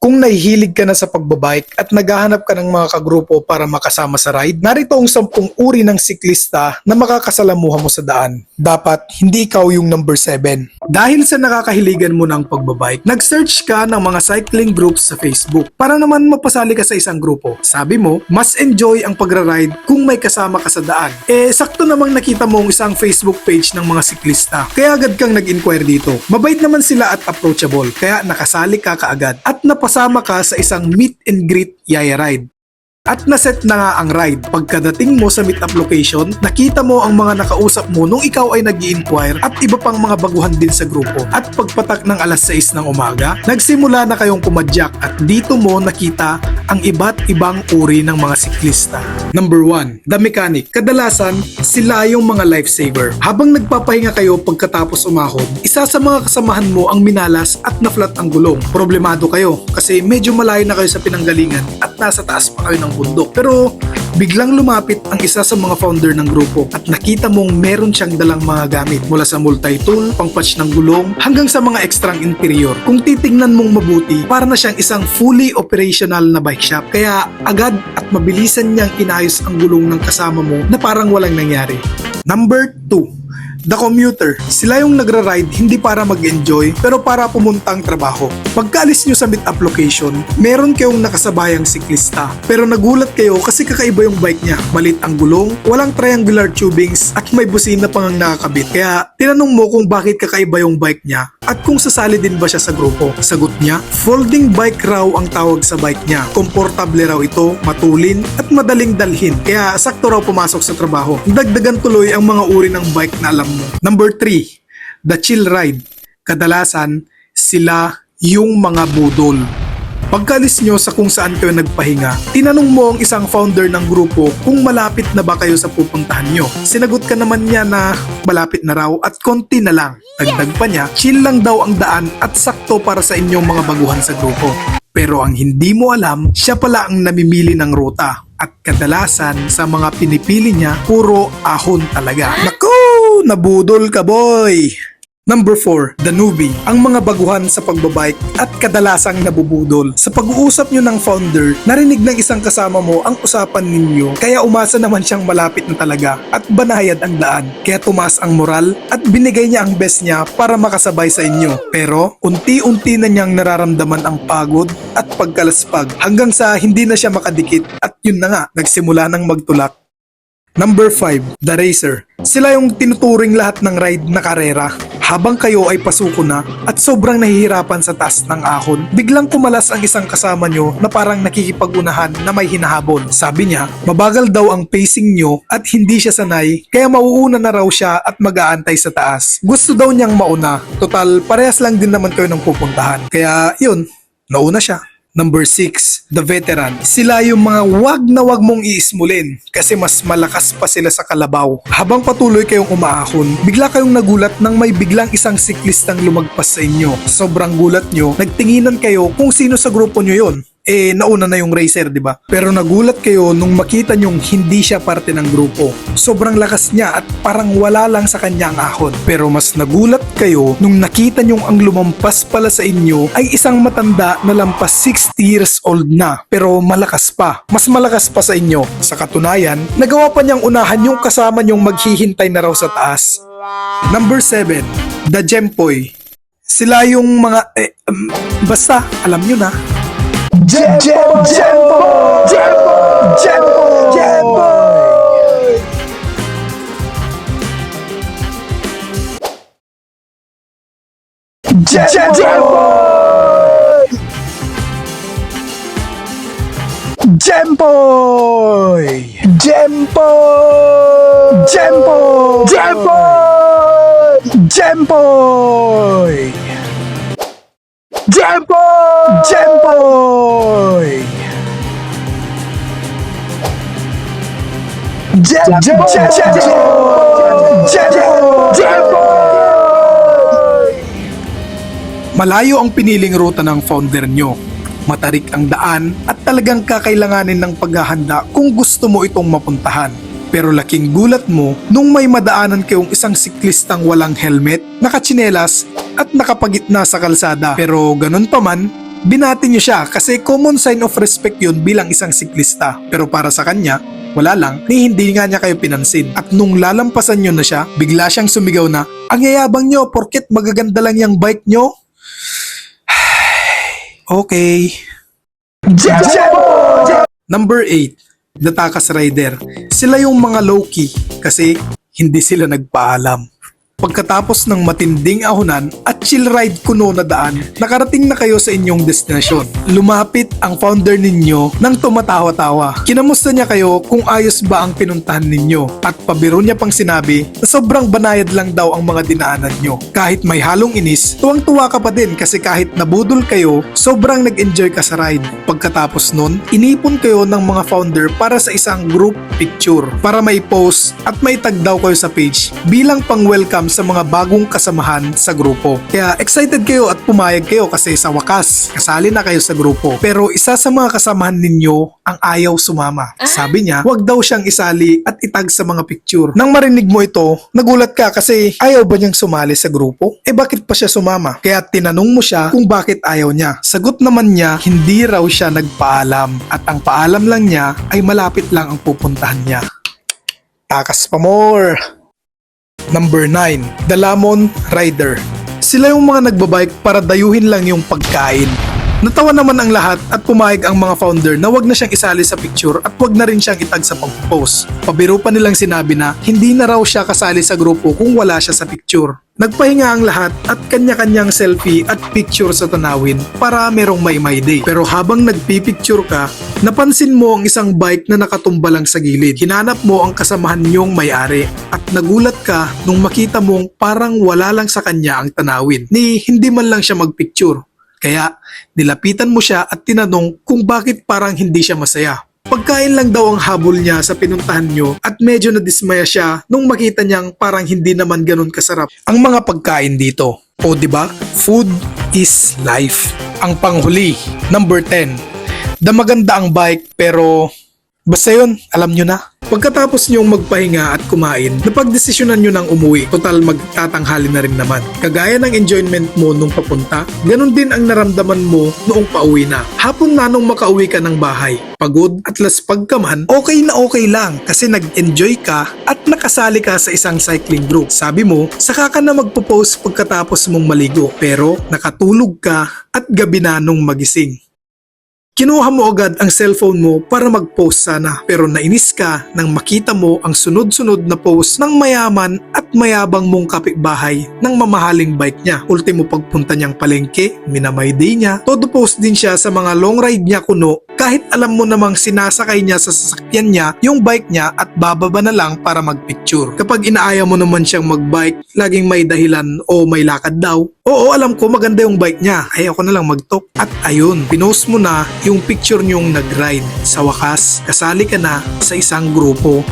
Kung nahihilig ka na sa pagbabike at naghahanap ka ng mga kagrupo para makasama sa ride, narito ang 10 uri ng siklista na makakasalamuha mo sa daan. Dapat hindi ikaw yung number 7. Dahil sa nakakahiligan mo ng pagbabike, nag-search ka ng mga cycling groups sa Facebook para naman mapasali ka sa isang grupo. Sabi mo, mas enjoy ang pagra-ride kung may kasama ka sa daan. Sakto namang nakita mo ang isang Facebook page ng mga siklista. Kaya agad kang nag-inquire dito. Mabait naman sila at approachable, kaya nakasali ka kaagad at napasama ka sa isang meet and greet yaya ride. At naset na nga ang ride. Pagkadating mo sa meetup location, nakita mo ang mga nakausap mo nung ikaw ay nag-i-inquire at iba pang mga baguhan din sa grupo. At pagpatak ng alas 6 ng umaga, nagsimula na kayong kumadyak at dito mo nakita ang iba't ibang uri ng mga siklista. Number 1, the mechanic. Kadalasan, sila yung mga lifesaver. Habang nagpapahinga kayo pagkatapos umahon, isa sa mga kasamahan mo ang minalas at na-flat ang gulong. Problemado kayo kasi medyo malayo na kayo sa pinanggalingan at nasa taas pa kayo ng bundok. Pero biglang lumapit ang isa sa mga founder ng grupo at nakita mong meron siyang dalang mga gamit mula sa multi-tool, pang-patch ng gulong, hanggang sa mga ekstrang interior. Kung titingnan mong mabuti, para na siyang isang fully operational na bike shop. Kaya agad at mabilisan niyang inayos ang gulong ng kasama mo na parang walang nangyari. Number 2, the commuter. Sila yung nagra-ride hindi para mag-enjoy pero para pumuntang trabaho. Pagkaalis nyo sa meet-up location, meron kayong nakasabayang siklista. Pero nagulat kayo kasi kakaiba yung bike niya. Malit ang gulong, walang triangular tubings at may busina pang ang nakakabit. Kaya tinanong mo kung bakit kakaiba yung bike niya at kung sasali din ba siya sa grupo. Sagot niya, folding bike raw ang tawag sa bike niya. Komportable raw ito, matulin at madaling dalhin. Kaya sakto raw pumasok sa trabaho. Dagdagan tuloy ang mga uri ng bike na alam mo. Number 3, the chill ride. Kadalasan, sila yung mga budol. Pagkalis nyo sa kung saan kayo nagpahinga, tinanong mo ang isang founder ng grupo kung malapit na ba kayo sa pupuntahan nyo. Sinagot ka naman niya na malapit na raw at konti na lang. Dagdag pa niya, chill lang daw ang daan at sakto para sa inyong mga baguhan sa grupo. Pero ang hindi mo alam, siya pala ang namimili ng ruta. At kadalasan sa mga pinipili niya, puro ahon talaga. Naku! Nabudol ka, boy! Number 4, the newbie. Ang mga baguhan sa pagbabike at kadalasang nabubudol. Sa pag-uusap nyo ng founder, narinig ng isang kasama mo ang usapan ninyo, kaya umasa naman siyang malapit na talaga at banayad ang daan. Kaya tumaas ang moral at binigay niya ang best niya para makasabay sa inyo. Pero unti-unti na niyang nararamdaman ang pagod at pagkalaspag hanggang sa hindi na siya makadikit at yun na nga, nagsimula ng magtulak. Number 5, the racer. Sila yung tinuturing lahat ng ride na karera. Habang kayo ay pasuko na at sobrang nahihirapan sa taas ng ahon, biglang kumalas ang isang kasama nyo na parang nakikipag-unahan na may hinahabol. Sabi niya, mabagal daw ang pacing nyo at hindi siya sanay, kaya mauuna na raw siya at mag-aantay sa taas. Gusto daw niyang mauna, total parehas lang din naman kayo ng pupuntahan. Kaya yun, nauna siya. Number 6, the veteran. Sila yung mga wag na wag mong iismulin kasi mas malakas pa sila sa kalabaw. Habang patuloy kayong umaahon, bigla kayong nagulat nang may biglang isang siklistang lumagpas sa inyo. Sobrang gulat nyo, nagtinginan kayo kung sino sa grupo nyo yon. Nauna na yung racer, di ba? Pero nagulat kayo nung makita nyong hindi siya parte ng grupo. Sobrang lakas niya at parang wala lang sa kanya ang ahon. Pero mas nagulat kayo nung nakita nyong ang lumampas pala sa inyo ay isang matanda na lampas 60 years old na. Pero malakas pa. Mas malakas pa sa inyo. Sa katunayan, nagawa pa niyang unahan yung kasama nyong maghihintay na raw sa taas. Number 7, the Jempoy. Sila yung mga... basta, alam nyo na. Jempo! Malayo ang piniling ruta ng founder nyo. Matarik ang daan at talagang kakailanganin ng paghahanda kung gusto mo itong mapuntahan. Pero laking gulat mo nung may madaanan kayong isang siklistang walang helmet, nakatsinelas at nakapagitna sa kalsada. Pero ganun pa man, Binati niyo siya kasi common sign of respect yun bilang isang siklista. Pero para sa kanya, wala lang, ni hindi nga niya kayo pinansin. At nung lalampasan niyo na siya, bigla siyang sumigaw na, "Ang yayabang niyo, porket magaganda lang yung bike niyo?" Okay. Number 8, the Takas Rider. Sila yung mga low-key kasi hindi sila nagpaalam. Pagkatapos ng matinding ahonan at chill ride kuno na daan, nakarating na kayo sa inyong destinasyon. Lumapit ang founder ninyo nang tumatawa-tawa. Kinamusta niya kayo kung ayos ba ang pinuntahan ninyo at pabiro niya pang sinabi na sobrang banayad lang daw ang mga dinaanan nyo. Kahit may halong inis, tuwang-tuwa ka pa din kasi kahit nabudol kayo, sobrang nag-enjoy ka sa ride. Pagkatapos nun, inipon kayo ng mga founder para sa isang group picture para may post at may tag daw kayo sa page bilang pang-welcome sa mga bagong kasamahan sa grupo. Kaya excited kayo at pumayag kayo kasi sa wakas, kasali na kayo sa grupo. Pero isa sa mga kasamahan ninyo ang ayaw sumama. Sabi niya, wag daw siyang isali at itag sa mga picture. Nang marinig mo ito, nagulat ka kasi ayaw ba niyang sumali sa grupo? Bakit pa siya sumama? Kaya tinanong mo siya kung bakit ayaw niya. Sagot naman niya, hindi raw siya nagpaalam at ang paalam lang niya ay malapit lang ang pupuntahan niya. Takas pa more! Number 9, the Lamon Rider. Sila yung mga nagbabike para dayuhin lang yung pagkain. Natawa naman ang lahat at pumayag ang mga founder na wag na siyang isali sa picture at wag na rin siyang itag sa pag-post. Pabiro pa nilang sinabi na hindi na raw siya kasali sa grupo kung wala siya sa picture. Nagpahinga ang lahat at kanya-kanyang selfie at picture sa tanawin para merong may day. Pero habang nagpipicture ka, napansin mo ang isang bike na nakatumba lang sa gilid. Hinanap mo ang kasamahan niyong may-ari at nagulat ka nung makita mong parang wala lang sa kanya ang tanawin ni hindi man lang siya magpicture. Kaya nilapitan mo siya at tinanong kung bakit parang hindi siya masaya. Pagkain lang daw ang habol niya sa pinuntahan nyo at medyo nadismaya siya nung makita niyang parang hindi naman ganun kasarap ang mga pagkain dito. O diba? Food is life. Ang panghuli, number 10. Maganda ang bike pero basta yun, alam nyo na. Pagkatapos nyong magpahinga at kumain, napagdesisyonan nyo ng umuwi. Total magtatanghali na rin naman. Kagaya ng enjoyment mo nung papunta, ganun din ang naramdaman mo noong pauwi na. Hapon na nung makauwi ka ng bahay. Pagod at laspag ka man, okay na okay lang kasi nag-enjoy ka at nakasali ka sa isang cycling group. Sabi mo, saka ka na magpo-post pagkatapos mong maligo pero nakatulog ka at gabi na nung magising. Kinuha mo agad ang cellphone mo para mag-post sana pero nainis ka nang makita mo ang sunod-sunod na post ng mayaman at mayabang mong kapitbahay ng mamahaling bike niya. Ultimo pagpunta niyang palengke, minamay day niya, todo post din siya sa mga long ride niya kuno kahit alam mo namang sinasakay niya sa sasakyan niya yung bike niya at bababa na lang para magpicture. Kapag inaaya mo naman siyang magbike, laging may dahilan o may lakad daw. Oo, alam ko maganda yung bike niya, ayaw ko na lang mag-talk. At ayun, pinost mo na yung picture niyong nag-ride. Sa wakas, kasali ka na sa isang grupo.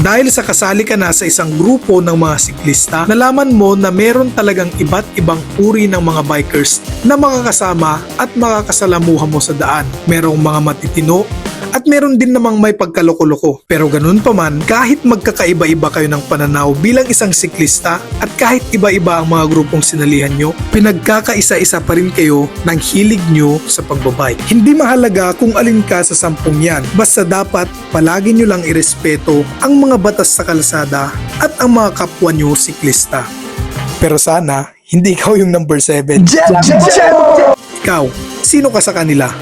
Dahil sa kasali ka na sa isang grupo ng mga siklista, nalaman mo na meron talagang iba't ibang uri ng mga bikers na makakasama at makakasalamuha mo sa daan. Merong mga matitino at meron din namang may pagkaloko-loko. Pero ganun pa man, kahit magkakaiba-iba kayo ng pananaw bilang isang siklista at kahit iba-iba ang mga grupong sinalihan nyo, pinagkakaisa-isa pa rin kayo ng hilig nyo sa pagbabike. Hindi mahalaga kung alin ka sa 10 yan, basta dapat palagi nyo lang irespeto ang mga batas sa kalsada at ang mga kapwa nyo siklista. Pero sana, hindi ikaw yung number 7. Ikaw, sino ka sa kanila?